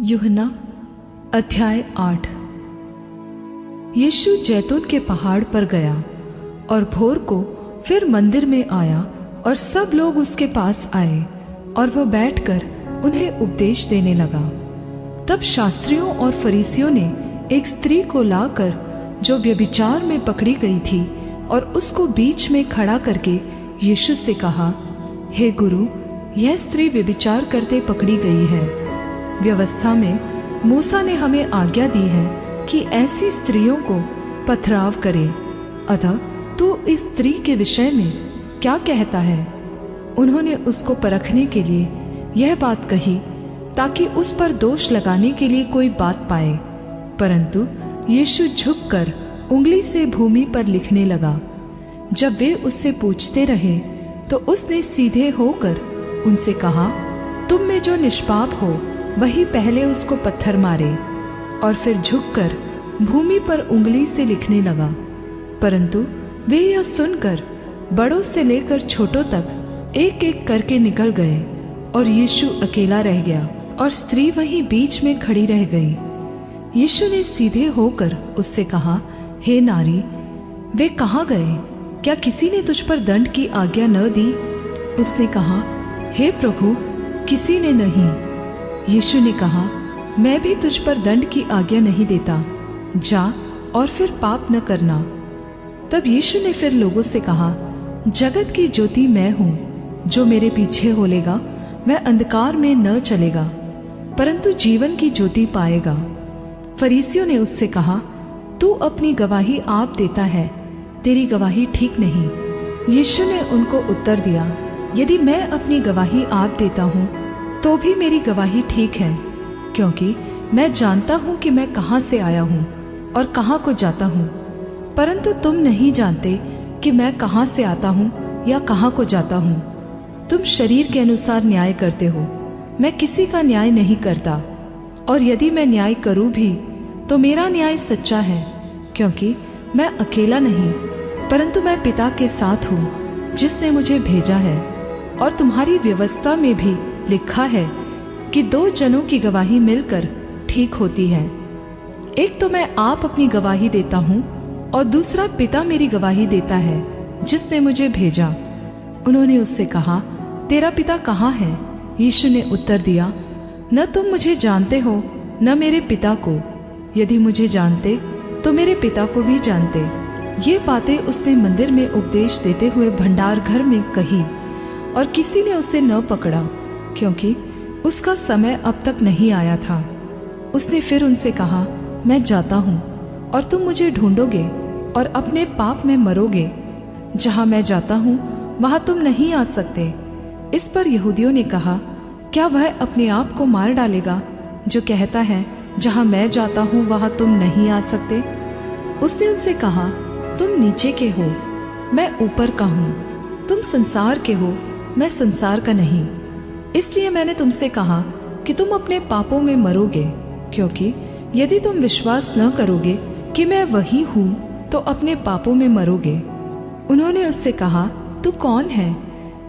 यूहन्ना अध्याय 8। यीशु जैतून के पहाड़ पर गया और भोर को फिर मंदिर में आया और सब लोग उसके पास आए और वह बैठकर उन्हें उपदेश देने लगा। तब शास्त्रियों और फरीसियों ने एक स्त्री को लाकर जो व्यभिचार में पकड़ी गई थी और उसको बीच में खड़ा करके यीशु से कहा, हे गुरु, यह स्त्री व्यभिचार करते पकड़ी गई है। व्यवस्था में मूसा ने हमें आज्ञा दी है कि ऐसी स्त्रियों को पथराव करे। अतः तू इस स्त्री के विषय में क्या कहता है? उन्होंने उसको परखने के लिए यह बात कही ताकि उस पर दोष लगाने के लिए कोई बात पाए। परंतु यीशु झुककर उंगली से भूमि पर लिखने लगा। जब वे उससे पूछते रहे तो उसने सीधे होकर उनसे कहा, तुम में जो निष्पाप हो वही पहले उसको पत्थर मारे। और फिर झुककर भूमि पर उंगली से लिखने लगा। परंतु वे यह सुनकर बड़ों से लेकर छोटों तक एक एक करके निकल गए और यीशु अकेला रह गया और स्त्री वहीं बीच में खड़ी रह गई। यीशु ने सीधे होकर उससे कहा, हे नारी, वे कहाँ गए? क्या किसी ने तुझ पर दंड की आज्ञा न दी? उसने कहा, हे प्रभु, किसी ने नहीं। यीशु ने कहा, मैं भी तुझ पर दंड की आज्ञा नहीं देता, जा और फिर पाप न करना। तब यीशु ने फिर लोगों से कहा, जगत की ज्योति मैं हूँ। जो मेरे पीछे होलेगा वह अंधकार में न चलेगा परंतु जीवन की ज्योति पाएगा। फरीसियों ने उससे कहा, तू अपनी गवाही आप देता है, तेरी गवाही ठीक नहीं। यीशु ने उनको उत्तर दिया, यदि मैं अपनी गवाही आप देता हूँ तो भी मेरी गवाही ठीक है, क्योंकि मैं जानता हूँ कि मैं कहाँ से आया हूँ और कहाँ को जाता हूँ। परंतु तुम नहीं जानते कि मैं कहाँ से आता हूँ या कहाँ को जाता हूँ। तुम शरीर के अनुसार न्याय करते हो, मैं किसी का न्याय नहीं करता। और यदि मैं न्याय करूँ भी तो मेरा न्याय सच्चा है, क्योंकि मैं अकेला नहीं परंतु मैं पिता के साथ हूँ जिसने मुझे भेजा है। और तुम्हारी व्यवस्था में भी लिखा है कि दो जनों की गवाही मिलकर ठीक होती है। एक तो मैं आप अपनी गवाही देता हूँ और दूसरा पिता मेरी गवाही देता है जिसने मुझे भेजा। उन्होंने उससे कहा, तेरा पिता कहाँ है? यीशु ने उत्तर दिया, न तुम मुझे जानते हो न मेरे पिता को। यदि मुझे जानते तो मेरे पिता को भी जानते। ये बातें उसने मंदिर में उपदेश देते हुए भंडार घर में कही और किसी ने उसे न पकड़ा, क्योंकि उसका समय अब तक नहीं आया था। उसने फिर उनसे कहा, मैं जाता हूँ और तुम मुझे ढूंढोगे और अपने पाप में मरोगे। जहाँ मैं जाता हूँ वहाँ तुम नहीं आ सकते। इस पर यहूदियों ने कहा, क्या वह अपने आप को मार डालेगा जो कहता है, जहाँ मैं जाता हूँ वहाँ तुम नहीं आ सकते? उसने उनसे कहा, तुम नीचे के हो, मैं ऊपर का हूँ। तुम संसार के हो, मैं संसार का नहीं। इसलिए मैंने तुमसे कहा कि तुम अपने पापों में मरोगे, क्योंकि यदि तुम विश्वास न करोगे कि मैं वही हूँ तो अपने पापों में मरोगे। उन्होंने उससे कहा, तू कौन है?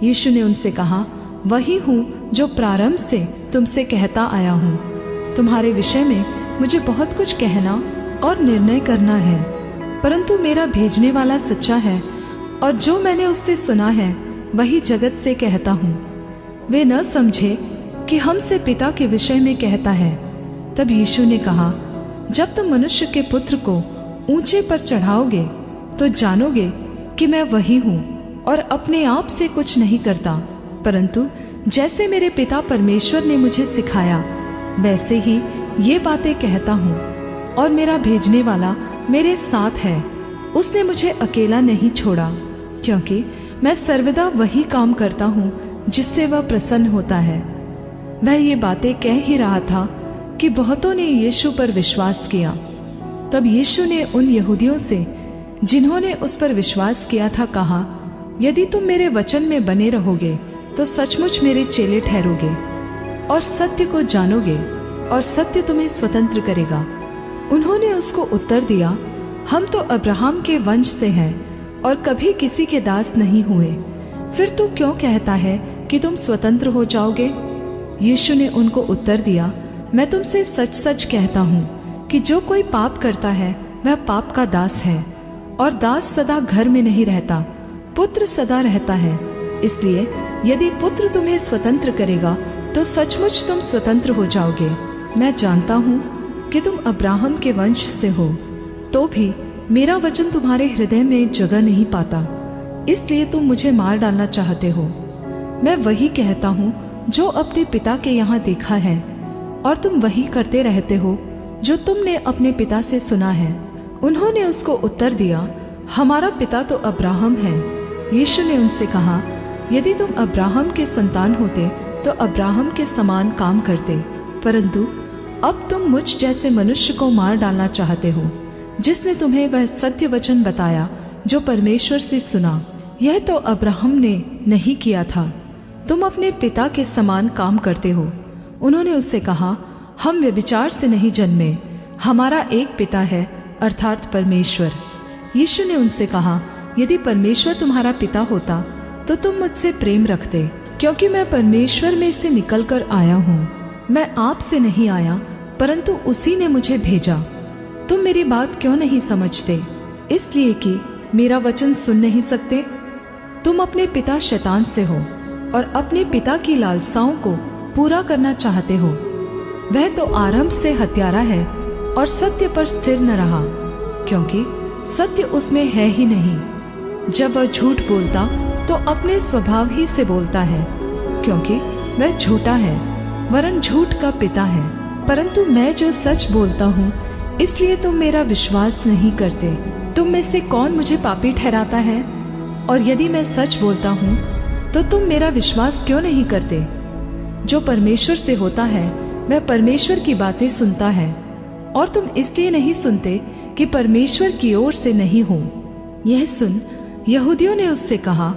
यीशु ने उनसे कहा, वही हूँ जो प्रारंभ से तुमसे कहता आया हूँ। तुम्हारे विषय में मुझे बहुत कुछ कहना और निर्णय करना है, परंतु मेरा भेजने वाला सच्चा है और जो मैंने उससे सुना है वही जगत से कहता हूँ। वे न समझे कि हमसे पिता के विषय में कहता है। तब यीशु ने कहा, जब तुम मनुष्य के पुत्र को ऊंचे पर चढ़ाओगे तो जानोगे कि मैं वही हूँ और अपने आप से कुछ नहीं करता, परंतु जैसे मेरे पिता परमेश्वर ने मुझे सिखाया वैसे ही ये बातें कहता हूँ। और मेरा भेजने वाला मेरे साथ है, उसने मुझे अकेला नहीं छोड़ा, क्योंकि मैं सर्वदा वही काम करता हूँ जिससे वह प्रसन्न होता है। वह ये बातें कह ही रहा था कि बहुतों ने यीशु पर विश्वास किया। तब यीशु ने उन यहूदियों से जिन्होंने उस पर विश्वास किया था कहा, यदि तुम मेरे वचन में बने रहोगे तो सचमुच मेरे चेले ठहरोगे और सत्य को जानोगे और सत्य तुम्हें स्वतंत्र करेगा। उन्होंने उसको उत्तर दिया, हम तो अब्राहम के वंश से हैं और कभी किसी के दास नहीं हुए, फिर तू क्यों कहता है कि तुम स्वतंत्र हो जाओगे? यीशु ने उनको उत्तर दिया, मैं तुमसे सच सच कहता हूँ कि जो कोई पाप करता है वह पाप का दास है, और दास सदा घर में नहीं रहता, पुत्र सदा रहता है। इसलिए यदि पुत्र तुम्हें स्वतंत्र करेगा तो सचमुच तुम स्वतंत्र हो जाओगे। मैं जानता हूँ कि तुम अब्राहम के वंश से हो, तो भी मेरा वचन तुम्हारे हृदय में जगह नहीं पाता, इसलिए तुम मुझे मार डालना चाहते हो। मैं वही कहता हूँ जो अपने पिता के यहाँ देखा है, और तुम वही करते रहते हो जो तुमने अपने पिता से सुना है। उन्होंने उसको उत्तर दिया, हमारा पिता तो अब्राहम है। यीशु ने उनसे कहा, यदि तुम अब्राहम के संतान होते तो अब्राहम के समान काम करते, परंतु अब तुम मुझ जैसे मनुष्य को मार डालना चाहते हो, जिसने तुम्हें वह सत्य वचन बताया जो परमेश्वर से सुना। यह तो अब्राहम ने नहीं किया था, तुम अपने पिता के समान काम करते हो। उन्होंने उससे कहा, हम व्यभिचार से नहीं जन्मे, हमारा एक पिता है, अर्थात परमेश्वर। यीशु ने उनसे कहा, यदि परमेश्वर तुम्हारा पिता होता तो तुम मुझसे प्रेम रखते, क्योंकि मैं परमेश्वर में से निकलकर आया हूँ। मैं आप से नहीं आया, परंतु उसी ने मुझे भेजा। तुम मेरी बात क्यों नहीं समझते? इसलिए कि मेरा वचन सुन नहीं सकते। तुम अपने पिता शैतान से हो और अपने पिता की लालसाओं को पूरा करना चाहते हो। वह तो आरंभ से हत्यारा है और सत्य पर स्थिर न रहा, क्योंकि सत्य उसमें है ही नहीं। जब वह झूठ बोलता तो अपने स्वभाव ही से बोलता है, क्योंकि वह झूठा है, वरन झूठ का पिता है। परंतु मैं जो सच बोलता हूँ, इसलिए तुम मेरा विश्वास नहीं करते। तुम में से कौन मुझे पापी ठहराता है? और यदि मैं सच बोलता हूँ तो तुम मेरा विश्वास क्यों नहीं करते? जो परमेश्वर से होता है वह परमेश्वर की बातें सुनता है, और तुम इसलिए नहीं सुनते कि परमेश्वर की ओर से नहीं हो। यह सुन यहूदियों ने उससे कहा,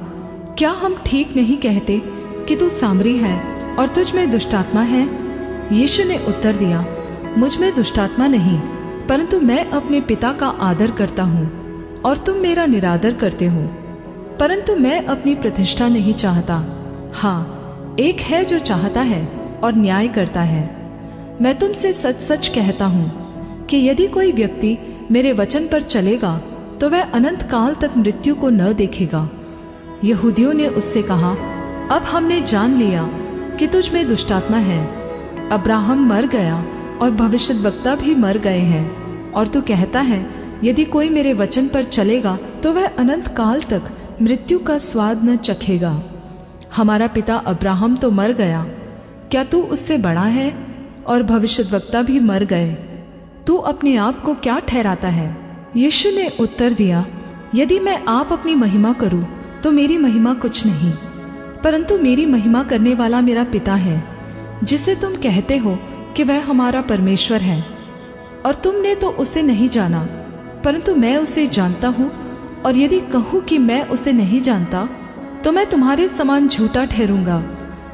क्या हम ठीक नहीं कहते कि तू सामरी है और तुझ में दुष्टात्मा है? यीशु ने उत्तर दिया, मुझ में दुष्टात्मा नहीं, परंतु मैं अपने पिता का आदर करता हूँ और तुम मेरा निरादर करते हो। परंतु मैं अपनी प्रतिष्ठा नहीं चाहता, हाँ, एक है जो चाहता है और न्याय करता है। मैं तुमसे सच सच कहता हूँ कि यदि कोई व्यक्ति मेरे वचन पर चलेगा तो वह अनंत काल तक मृत्यु को न देखेगा। यहूदियों ने उससे कहा, अब हमने जान लिया कि तुझ में दुष्टात्मा है। अब्राहम मर गया और भविष्यद्वक्ता भी मर गए हैं, और तू कहता है यदि कोई मेरे वचन पर चलेगा तो वह अनंत काल तक मृत्यु का स्वाद न चखेगा। हमारा पिता अब्राहम तो मर गया, क्या तू उससे बड़ा है? और भविष्यद्वक्ता भी मर गए, तू अपने आप को क्या ठहराता है? यीशु ने उत्तर दिया, यदि मैं आप अपनी महिमा करूं तो मेरी महिमा कुछ नहीं, परंतु मेरी महिमा करने वाला मेरा पिता है, जिसे तुम कहते हो कि वह हमारा परमेश्वर है। और तुमने तो उसे नहीं जाना, परंतु मैं उसे जानता हूँ, और यदि कहूँ कि मैं उसे नहीं जानता तो मैं तुम्हारे समान झूठा ठहरूंगा,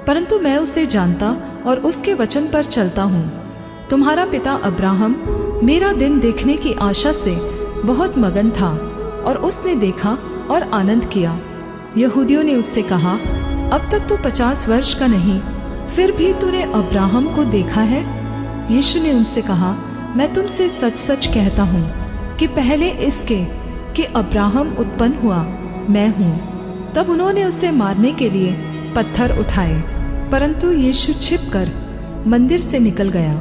परंतु मैं उसे जानता और उसके वचन पर चलता हूँ। तुम्हारा पिता अब्राहम मेरा दिन देखने की आशा से बहुत मगन था, और उसने देखा और आनंद किया। यहूदियों ने उससे कहा, अब तक तो 50 वर्ष का नहीं, फिर भी तूने अब्राहम को देखा है? यीशु ने उनसे कहा, मैं तुमसे सच सच कहता हूँ कि पहले इसके कि अब्राहम उत्पन्न हुआ मैं हूँ। तब उन्होंने उसे मारने के लिए पत्थर उठाए, परंतु यीशु छिपकर मंदिर से निकल गया।